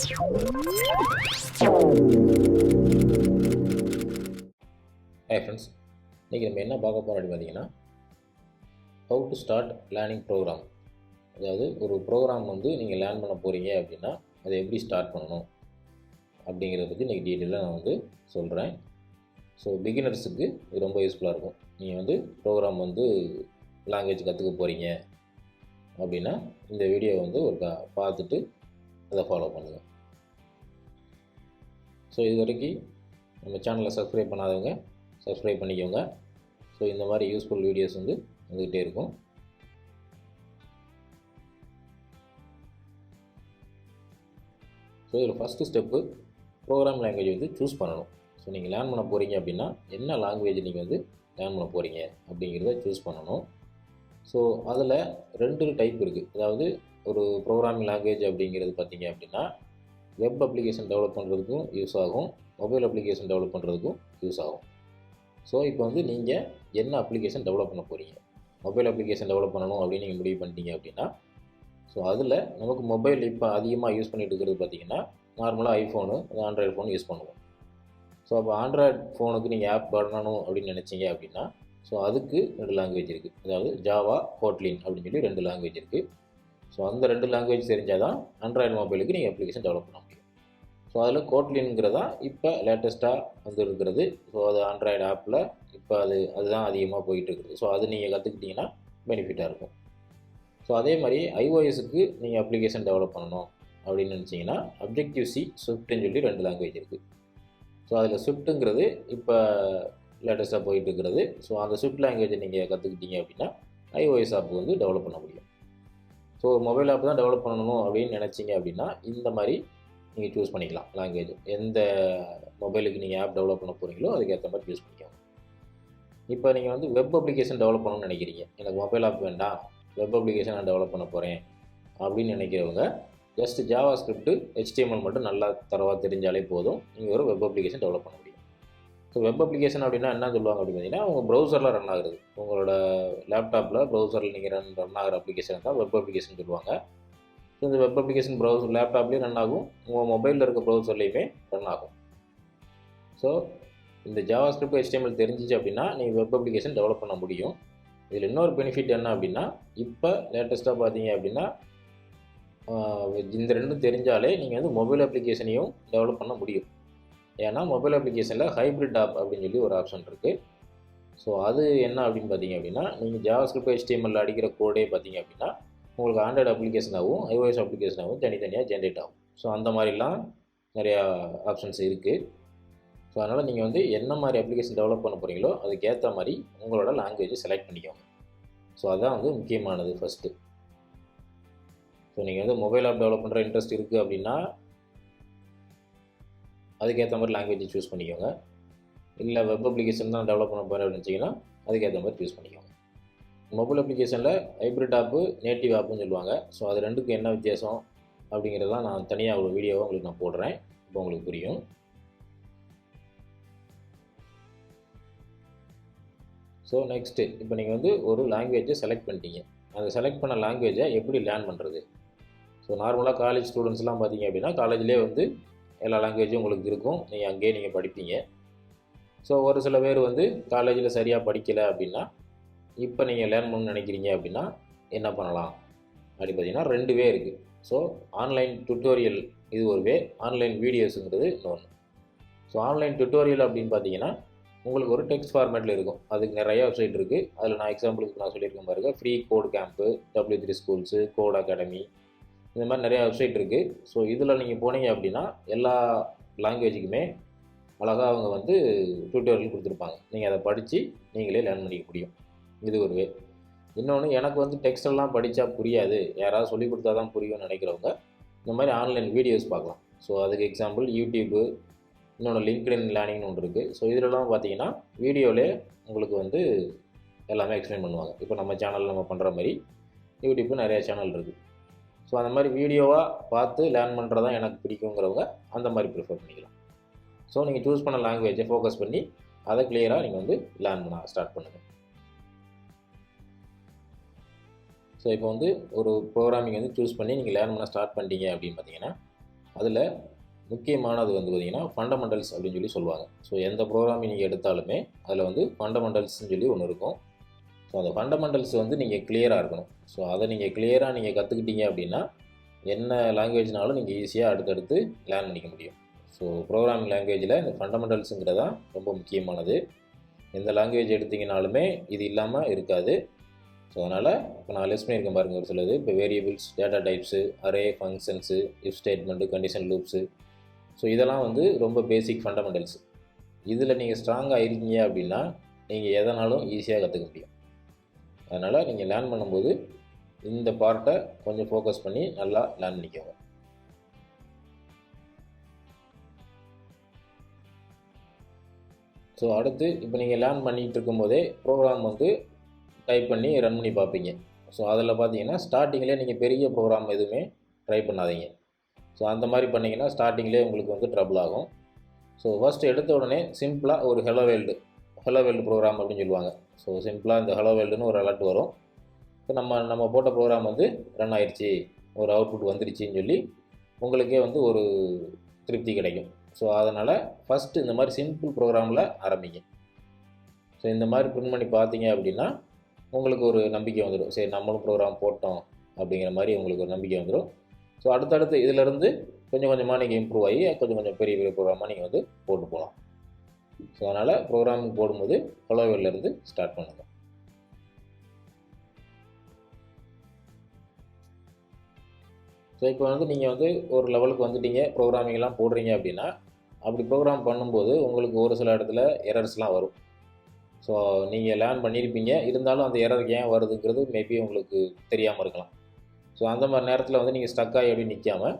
Hi friends, இன்றைக்கி நம்ம என்ன பார்க்க போகிறோம் அப்படின்னு பார்த்தீங்கன்னா how to start learning program. அதாவது ஒரு ப்ரோக்ராம் வந்து நீங்கள் லேர்ன் பண்ண போகிறீங்க அப்படின்னா அதை எப்படி ஸ்டார்ட் பண்ணணும் அப்படிங்கிறத பற்றி இன்றைக்கி டீட்டெயிலாக நான் வந்து சொல்கிறேன். ஸோ பிகினர்ஸுக்கு இது ரொம்ப யூஸ்ஃபுல்லாக இருக்கும். நீங்கள் வந்து ப்ரோக்ராம் வந்து லாங்குவேஜ் கற்றுக்க போகிறீங்க அப்படின்னா இந்த வீடியோ வந்து ஒரு பார்த்துட்டு அதை ஃபாலோ பண்ணுங்கள். ஸோ இது வரைக்கும் நம்ம சேனலை சப்ஸ்கிரைப் பண்ணாதவங்க சப்ஸ்கிரைப் பண்ணிக்கோங்க. ஸோ இந்த மாதிரி யூஸ்ஃபுல் வீடியோஸ் வந்து வந்துக்கிட்டே இருக்கும். ஸோ இதில் ஃபஸ்ட்டு ஸ்டெப்பு ப்ரோக்ராம் லாங்குவேஜ் வந்து சூஸ் பண்ணணும். ஸோ நீங்கள் லேர்ன் பண்ண போகிறீங்க அப்படின்னா என்ன லாங்குவேஜ் நீங்கள் வந்து லேர்ன் பண்ண போகிறீங்க அப்படிங்கிறத சூஸ் பண்ணணும். ஸோ அதில் 2 டைப் இருக்குது. அதாவது ஒரு ப்ரோக்ராமிங் லாங்குவேஜ் அப்படிங்கிறது பார்த்திங்க அப்படின்னா வெப் அப்ளிகேஷன் டெவலப் பண்ணுறதுக்கும் யூஸ் ஆகும், மொபைல் அப்ளிகேஷன் டெவலப் பண்ணுறதுக்கும் யூஸ் ஆகும். ஸோ இப்போ வந்து நீங்கள் என்ன அப்ளிகேஷன் டெவலப் பண்ண போகிறீங்க, மொபைல் அப்ளிகேஷன் டெவலப் பண்ணணும் அப்படின்னு நீங்கள் முடிவு பண்ணிட்டீங்க அப்படின்னா ஸோ அதில் நமக்கு மொபைல் இப்போ அதிகமாக யூஸ் பண்ணிகிட்டு இருக்கிறது பார்த்திங்கன்னா நார்மலாக ஐஃபோனு, ஆண்ட்ராய்டு ஃபோன் யூஸ் பண்ணுவோம். ஸோ அப்போ ஆண்ட்ராய்டு ஃபோனுக்கு நீங்கள் ஆப் பண்ணணும் அப்படின்னு நினச்சிங்க அப்படின்னா ஸோ அதுக்கு 2 லாங்குவேஜ் இருக்குது. அதாவது ஜாவா, கோட்லின் அப்படின்னு சொல்லி 2 லாங்குவேஜ் இருக்குது. ஸோ அந்த 2 லாங்குவேஜ் தெரிஞ்சால் தான் ஆண்ட்ராய்டு மொபைலுக்கு நீங்கள் அப்ளிகேஷன் டெவலப் பண்ண முடியும். ஸோ அதில் கோட்லின்ங்கிறதா இப்போ லேட்டஸ்ட்டாக வந்து இருக்கிறது. ஸோ அது ஆண்ட்ராய்டு ஆப்பில் இப்போ அதுதான் அதிகமாக போயிட்டு இருக்குது. ஸோ அது நீங்கள் கற்றுக்கிட்டிங்கன்னா பெனிஃபிட்டாக இருக்கும். ஸோ அதே மாதிரி ஐஓஎஸுக்கு நீங்கள் அப்ளிகேஷன் டெவலப் பண்ணணும் அப்படின்னு நினச்சிங்கன்னா Objective-C, Swiftன்னு சொல்லி 2 லாங்குவேஜ் இருக்குது. ஸோ அதில் ஸ்விஃப்ட்டுங்கிறது இப்போ லேட்டஸ்ட்டாக போயிட்டு இருக்கிறது. ஸோ அந்த ஸ்விஃப்ட் லாங்குவேஜை நீங்கள் கற்றுக்கிட்டீங்க அப்படின்னா ஐஓஎஸ் ஆப் வந்து டெவலப் பண்ண முடியும். ஸோ மொபைல் ஆப் தான் டெவலப் பண்ணணும் அப்படின்னு நினச்சிங்க அப்படின்னா இந்த மாதிரி நீங்கள் சூஸ் பண்ணிக்கலாம் லாங்குவேஜ். எந்த மொபைலுக்கு நீங்கள் ஆப் டெவலப் பண்ண போகிறீங்களோ அதுக்கேற்ற மாதிரி சூஸ் பண்ணிக்கோங்க. இப்போ நீங்கள் வந்து வெப் அப்ளிகேஷன் டெவலப் பண்ணணும்னு நினைக்கிறீங்க, எனக்கு மொபைல் ஆப் வேண்டாம், வெப் அப்ளிகேஷன் நான் டெவலப் பண்ண போகிறேன் அப்படின்னு நினைக்கிறவங்க ஜஸ்ட் ஜாவா ஸ்கிரிப்ட், HTML மட்டும் நல்லா தரவாக தெரிஞ்சாலே போதும், நீங்கள் ஒரு வெப் அப்ளிகேஷன் டெவலப் பண்ண முடியும். ஸோ வெப் அப்ளிகேஷன் அப்படின்னா என்ன சொல்லுவாங்க அப்படின்னு பார்த்தீங்கன்னா உங்கள் ப்ரௌசரில் ரன் ஆகுது, உங்களோட லேப்டாப்பில் ப்ரௌசரில் நீங்கள் ரன் ஆகிற அப்ளிகேஷன் தான் வெப் அப்ளிகேஷன் சொல்லுவாங்க. ஸோ இந்த வெப் அப்ளிகேஷன் ப்ரௌசர் லேப்டாப்லேயும் ரன் ஆகும், உங்கள் மொபைலில் இருக்க ப்ரௌசர்லேயுமே ரன் ஆகும். ஸோ இந்த ஜாவா ஸ்கிரிப்ட், HTML தெரிஞ்சிச்சு அப்படின்னா நீங்கள் வெப் அப்ளிகேஷன் டெவலப் பண்ண முடியும். இதில் இன்னொரு பெனிஃபிட் என்ன அப்படின்னா இப்போ லேட்டஸ்ட்டாக பார்த்தீங்க அப்படின்னா இந்த 2 தெரிஞ்சாலே நீங்கள் வந்து மொபைல் அப்ளிகேஷனையும் டெவலப் பண்ண முடியும். ஏன்னா மொபைல் அப்ளிகேஷனில் ஹைப்ரிட் ஆப் அப்படின்னு சொல்லி ஒரு ஆப்ஷன் இருக்குது. ஸோ அது என்ன அப்படின்னு பார்த்தீங்க அப்படின்னா நீங்கள் ஜாவா ஸ்கிரிப்ட், HTML அடிக்கிற கோடே பார்த்தீங்க அப்படின்னா உங்களுக்கு ஆண்ட்ராய்டு அப்ளிகேஷனாகவும் ஐஓஎஸ் அப்ளிகேஷனாகவும் தனித்தனியாக ஜென்ரேட் ஆகும். ஸோ அந்த மாதிரிலாம் நிறையா ஆப்ஷன்ஸ் இருக்குது. ஸோ அதனால் நீங்கள் வந்து என்ன மாதிரி அப்ளிகேஷன் டெவலப் பண்ண போகிறீங்களோ அதுக்கேற்ற மாதிரி உங்களோட லாங்குவேஜை செலக்ட் பண்ணிக்கோங்க. ஸோ அதுதான் வந்து முக்கியமானது ஃபஸ்ட்டு. ஸோ நீங்கள் வந்து மொபைல் ஆப் டெவலப் பண்ணுற இன்ட்ரெஸ்ட் இருக்குது அப்படின்னா அதுக்கேற்ற மாதிரி லாங்குவேஜை சூஸ் பண்ணிக்கோங்க. இல்லை வெப் அப்ளிகேஷன் தான் டெவலப் பண்ண போகிறேன் அப்படின்னு நினச்சிங்கன்னா அதுக்கேற்ற மாதிரி சூஸ் பண்ணிக்கோங்க. மொபைல் அப்ளிகேஷனில் ஹைப்ரிட் ஆப்பு, நேட்டிவ் ஆப்புன்னு சொல்லுவாங்க. ஸோ அது 2க்கும் என்ன வித்தியாசம் அப்படிங்கிறதான் நான் தனியாக ஒரு வீடியோவை உங்களுக்கு நான் போடுறேன், இப்போ உங்களுக்கு புரியும். ஸோ நெக்ஸ்ட்டு இப்போ நீங்கள் வந்து ஒரு லாங்குவேஜை செலக்ட் பண்ணிட்டீங்க, அந்த செலக்ட் பண்ண லாங்குவேஜை எப்படி லேர்ன் பண்ணுறது? ஸோ நார்மலாக காலேஜ் ஸ்டூடெண்ட்ஸ்லாம் பார்த்தீங்க அப்படின்னா காலேஜ்லேயே வந்து எல்லா லாங்குவேஜும் உங்களுக்கு இருக்கும், நீங்கள் அங்கேயே நீங்கள் படிப்பீங்க. ஸோ ஒரு சில பேர் வந்து காலேஜில் சரியாக படிக்கலை அப்படின்னா இப்போ நீங்கள் லேர்ன் பண்ணணும்னு நினைக்கிறீங்க அப்படின்னா என்ன பண்ணலாம் அப்படி பார்த்தீங்கன்னா 2 வே இருக்குது. ஸோ ஆன்லைன் டுட்டோரியல் இது ஒரு வே, ஆன்லைன் வீடியோஸுங்கிறது இன்னொன்று. ஸோ ஆன்லைன் டுட்டோரியல் அப்படின்னு பார்த்தீங்கன்னா உங்களுக்கு ஒரு டெக்ஸ்ட் ஃபார்மேட்டில் இருக்கும், அதுக்கு நிறைய வெப்சைட் இருக்குது. அதில் நான் எக்ஸாம்பிளுக்கு நான் சொல்லியிருக்கேன் பாருங்க, free code camp, W3 schools, code academy, இந்த மாதிரி நிறையா வெப்சைட் இருக்குது. ஸோ இதில் நீங்கள் போனீங்க அப்படின்னா எல்லா லாங்குவேஜுக்குமே அழகாக அவங்க வந்து டியூட்டோரியல் கொடுத்துருப்பாங்க, நீங்கள் அதை படித்து நீங்களே லேர்ன் பண்ணிக்க முடியும். இது ஒரு வே. இன்னொன்று, எனக்கு வந்து டெக்ஸ்டெல்லாம் படித்தா புரியாது, யாராவது சொல்லி கொடுத்தா தான் புரியும்னு நினைக்கிறவங்க இந்த மாதிரி ஆன்லைன் வீடியோஸ் பார்க்கலாம். ஸோ அதுக்கு எக்ஸாம்பிள் யூடியூப்பு, இன்னொன்று லிங்க்டின் லேர்னிங்னு ஒன்று இருக்குது. ஸோ இதிலலாம் பார்த்தீங்கன்னா வீடியோவிலே உங்களுக்கு வந்து எல்லாமே எக்ஸ்பிளைன் பண்ணுவாங்க. இப்போ நம்ம சேனல் நம்ம பண்ணுற மாதிரி யூடியூப்பு நிறையா சேனல் இருக்குது. ஸோ அந்த மாதிரி வீடியோவாக பார்த்து லேர்ன் பண்ணுறதான் எனக்கு பிடிக்குங்கிறவங்க அந்த மாதிரி ப்ரிஃபர் பண்ணிக்கலாம். ஸோ நீங்கள் சூஸ் பண்ண லாங்குவேஜை ஃபோக்கஸ் பண்ணி அதை கிளியராக நீங்கள் வந்து லேர்ன் பண்ண ஸ்டார்ட் பண்ணுங்கள். ஸோ இப்போ வந்து ஒரு ப்ரோக்ராமிங் வந்து சூஸ் பண்ணி நீங்கள் லேர்ன் பண்ண ஸ்டார்ட் பண்ணிட்டீங்க அப்படின்னு பார்த்தீங்கன்னா அதில் முக்கியமானது வந்து பார்த்திங்கன்னா ஃபண்டமெண்டல்ஸ் அப்படின்னு சொல்லி சொல்லுவாங்க. ஸோ எந்த ப்ரோக்ராமிங் நீங்கள் எடுத்தாலுமே அதில் வந்து ஃபண்டமெண்டல்ஸ்னு சொல்லி ஒன்று இருக்கும். ஸோ அந்த ஃபண்டமெண்டல்ஸ் வந்து நீங்கள் கிளியராக இருக்கணும். ஸோ அதை நீங்கள் கிளியராக நீங்கள் கற்றுக்கிட்டீங்க அப்படின்னா என்ன லாங்குவேஜ்னாலும் நீங்கள் ஈஸியாக அடுத்தடுத்து லேர்ன் பண்ணிக்க முடியும். ஸோ ப்ரோக்ராமிங் லாங்குவேஜில் இந்த ஃபண்டமெண்டல்ஸுங்கிறது தான் ரொம்ப முக்கியமானது. எந்த லாங்குவேஜ் எடுத்திங்கனாலுமே இது இல்லாமல் இருக்காது. ஸோ அதனால் இப்போ நான் லிஸ்ட் பண்ணியிருக்கேன் பாருங்கள் ஒரு சிலது. இப்போ variables, data types, array, functions, if statement, condition loops. So இதெல்லாம் வந்து ரொம்ப பேசிக் ஃபண்டமெண்டல்ஸ். இதில் நீங்கள் ஸ்ட்ராங்காக இருக்கீங்க அப்படின்னா நீங்கள் எதனாலும் ஈஸியாக கற்றுக்க முடியும். அதனால் நீங்கள் லேர்ன் பண்ணும்போது இந்த பார்ட்டை கொஞ்சம் ஃபோக்கஸ் பண்ணி நல்லா லேர்ன் பண்ணிக்கோங்க. ஸோ அடுத்து இப்போ நீங்கள் லேர்ன் பண்ணிகிட்டு இருக்கும்போதே ப்ரோக்ராம் வந்து டைப் பண்ணி ரன் பண்ணி பார்ப்பீங்க. ஸோ அதில் பார்த்தீங்கன்னா ஸ்டார்டிங்கில் நீங்கள் பெரிய ப்ரோக்ராம் எதுவுமே ட்ரை பண்ணாதீங்க. ஸோ அந்த மாதிரி பண்ணிங்கன்னா ஸ்டார்டிங்லேயே உங்களுக்கு வந்து ட்ரபிள் ஆகும். ஸோ ஃபஸ்ட்டு எடுத்த உடனே சிம்பிளாக ஒரு ஹலோ வேர்ல்டு ப்ரோக்ராம் அப்படின்னு சொல்லுவாங்க. ஸோ சிம்பிளாக இந்த ஹலோ வேர்ல்டுன்னு ஒரு அலர்ட் வரும். ஸோ நம்ம போட்ட ப்ரோக்ராம் வந்து ரன் ஆயிடுச்சு, ஒரு அவுட்புட் வந்துடுச்சின்னு சொல்லி உங்களுக்கே வந்து ஒரு திருப்தி கிடைக்கும். ஸோ அதனால் ஃபஸ்ட்டு இந்த மாதிரி சிம்பிள் ப்ரோக்ராமில் ஆரம்பிங்க. ஸோ இந்த மாதிரி பிரிண்ட் பண்ணி பார்த்தீங்க அப்படின்னா உங்களுக்கு ஒரு நம்பிக்கை வந்துடும். சரி, நம்மளும் ப்ரோக்ராம் போட்டோம் அப்படிங்கிற மாதிரி உங்களுக்கு ஒரு நம்பிக்கை வந்துடும். ஸோ அடுத்தடுத்து இதிலேருந்து கொஞ்சம் கொஞ்சமாக நீங்கள் இம்ப்ரூவ் ஆகி கொஞ்சம் கொஞ்சம் பெரிய பெரிய ப்ரோக்ராமாக நீங்கள் வந்து போட்டு போகலாம். ஸோ அதனால் ப்ரோக்ராமிங் போடும்போது ஹலோ வேர்ல்ட்லேருந்து ஸ்டார்ட் பண்ணுங்கள். ஸோ இப்போ வந்து நீங்கள் வந்து ஒரு லெவலுக்கு வந்துட்டீங்க, ப்ரோக்ராமிங்லாம் போடுறீங்க அப்படின்னா அப்படி ப்ரோக்ராம் பண்ணும்போது உங்களுக்கு ஒரு சில இடத்துல எரர்ஸ்லாம் வரும். ஸோ நீங்கள் லேர்ன் பண்ணியிருப்பீங்க, இருந்தாலும் அந்த எரர் ஏன் வருதுங்கிறது மேபி உங்களுக்கு தெரியாமல் இருக்கலாம். ஸோ அந்த மாதிரி நேரத்தில் வந்து நீங்கள் ஸ்டக்காகி எப்படி நிற்காமல்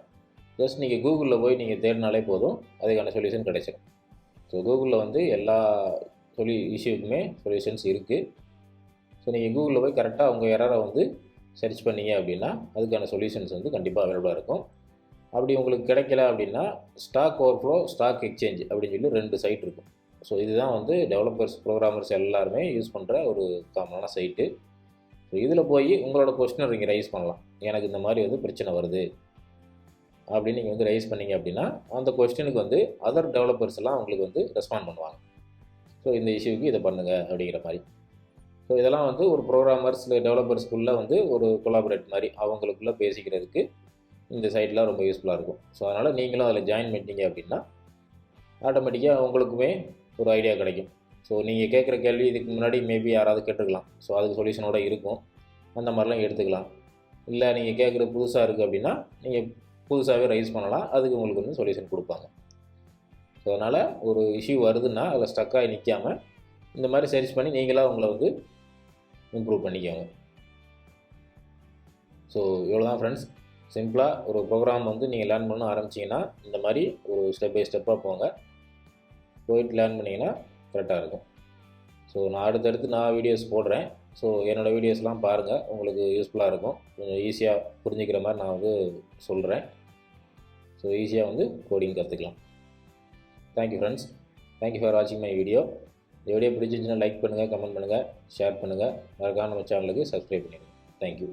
ஜஸ்ட் நீங்கள் கூகுளில் போய் நீங்கள் தேடினாலே போதும், அதுக்கான சொல்யூஷன் கிடைச்சிடும். ஸோ கூகுளில் வந்து எல்லா இஷ்யூக்குமே சொல்யூஷன்ஸ் இருக்குது. ஸோ நீங்கள் கூகுளில் போய் கரெக்டாக உங்கள் எரரை வந்து சர்ச் பண்ணிங்க அப்படின்னா அதுக்கான சொல்யூஷன்ஸ் வந்து கண்டிப்பாக அவைலபிளாக இருக்கும். அப்படி உங்களுக்கு கிடைக்கல அப்படின்னா ஸ்டாக் ஓவர்ஃப்ளோ, ஸ்டாக் எக்ஸ்சேஞ்ச் அப்படின்னு சொல்லி 2 சைட் இருக்கும். ஸோ இதுதான் வந்து டெவலப்பர்ஸ், ப்ரோக்ராமர்ஸ் எல்லாருமே யூஸ் பண்ணுற ஒரு காமனான சைட்டு. ஸோ இதில் போய் உங்களோட கொஸ்டினை நீங்கள் ரைஸ் பண்ணலாம். எனக்கு இந்த மாதிரி வந்து பிரச்சனை வருது அப்படின்னு நீங்கள் வந்து ரைஸ் பண்ணிங்க அப்படின்னா அந்த கொஸ்டினுக்கு வந்து அதர் டெவலப்பர்ஸ் எல்லாம் உங்களுக்கு வந்து ரெஸ்பாண்ட் பண்ணுவாங்க. ஸோ இந்த இஷ்யூக்கு இதை பண்ணுங்கள் அப்படிங்கிற மாதிரி. ஸோ இதெல்லாம் வந்து ஒரு ப்ரோக்ராமர்ஸ், டெவலப்பர்ஸ்க்குள்ளே வந்து ஒரு கொலாபரேட் மாதிரி அவங்களுக்குள்ளே பேசிக்கிறதுக்கு இந்த சைட்லாம் ரொம்ப யூஸ்ஃபுல்லாக இருக்கும். ஸோ அதனால் நீங்களும் அதில் ஜாயின் பண்ணிட்டீங்க அப்படின்னா ஆட்டோமேட்டிக்காக உங்களுக்குமே ஒரு ஐடியா கிடைக்கும். ஸோ நீங்கள் கேட்குற கேள்வி இதுக்கு முன்னாடி மேபி யாராவது கேட்டுருக்கலாம். ஸோ அதுக்கு சொல்யூஷனோட இருக்கும், அந்த மாதிரிலாம் எடுத்துக்கலாம். இல்லை நீங்கள் கேட்குறது புதுசாக இருக்குது அப்படின்னா நீங்கள் புதுசாகவே ரைஸ் பண்ணலாம், அதுக்கு உங்களுக்கு வந்து சொல்யூஷன் கொடுப்பாங்க. ஸோ அதனால் ஒரு இஷ்யூ வருதுன்னா அதில் ஸ்டக்காகி நிற்காமல் இந்த மாதிரி சர்ச் பண்ணி நீங்களாக உங்களை வந்து இம்ப்ரூவ் பண்ணிக்கோங்க. ஸோ இவ்வளோ தான் ஃப்ரெண்ட்ஸ். சிம்பிளாக ஒரு ப்ரோக்ராம் வந்து நீங்கள் லேர்ன் பண்ண ஆரம்பிச்சிங்கன்னா இந்த மாதிரி ஒரு ஸ்டெப் பை ஸ்டெப்பாக போயிட்டு லேர்ன் பண்ணிங்கன்னா கரெக்டாக இருக்கும். ஸோ நான் அடுத்தடுத்து வீடியோஸ் போடுறேன். ஸோ என்னோடய வீடியோஸ்லாம் பாருங்கள், உங்களுக்கு யூஸ்ஃபுல்லாக இருக்கும். கொஞ்சம் ஈஸியாக புரிஞ்சுக்கிற மாதிரி நான் வந்து சொல்கிறேன். ஸோ ஈஸியாக வந்து கோடிங் கற்றுக்கலாம். Thank you friends. தேங்க்யூ ஃபார் வாட்சிங் மை வீடியோ. இந்த வீடியோ பிடிச்சிருந்துச்சுன்னா லைக் பண்ணுங்கள், கமெண்ட் பண்ணுங்கள், ஷேர் பண்ணுங்கள். மறக்காம நம்ம சேனலுக்கு சப்ஸ்கிரைப் பண்ணிடுங்க. தேங்க்யூ.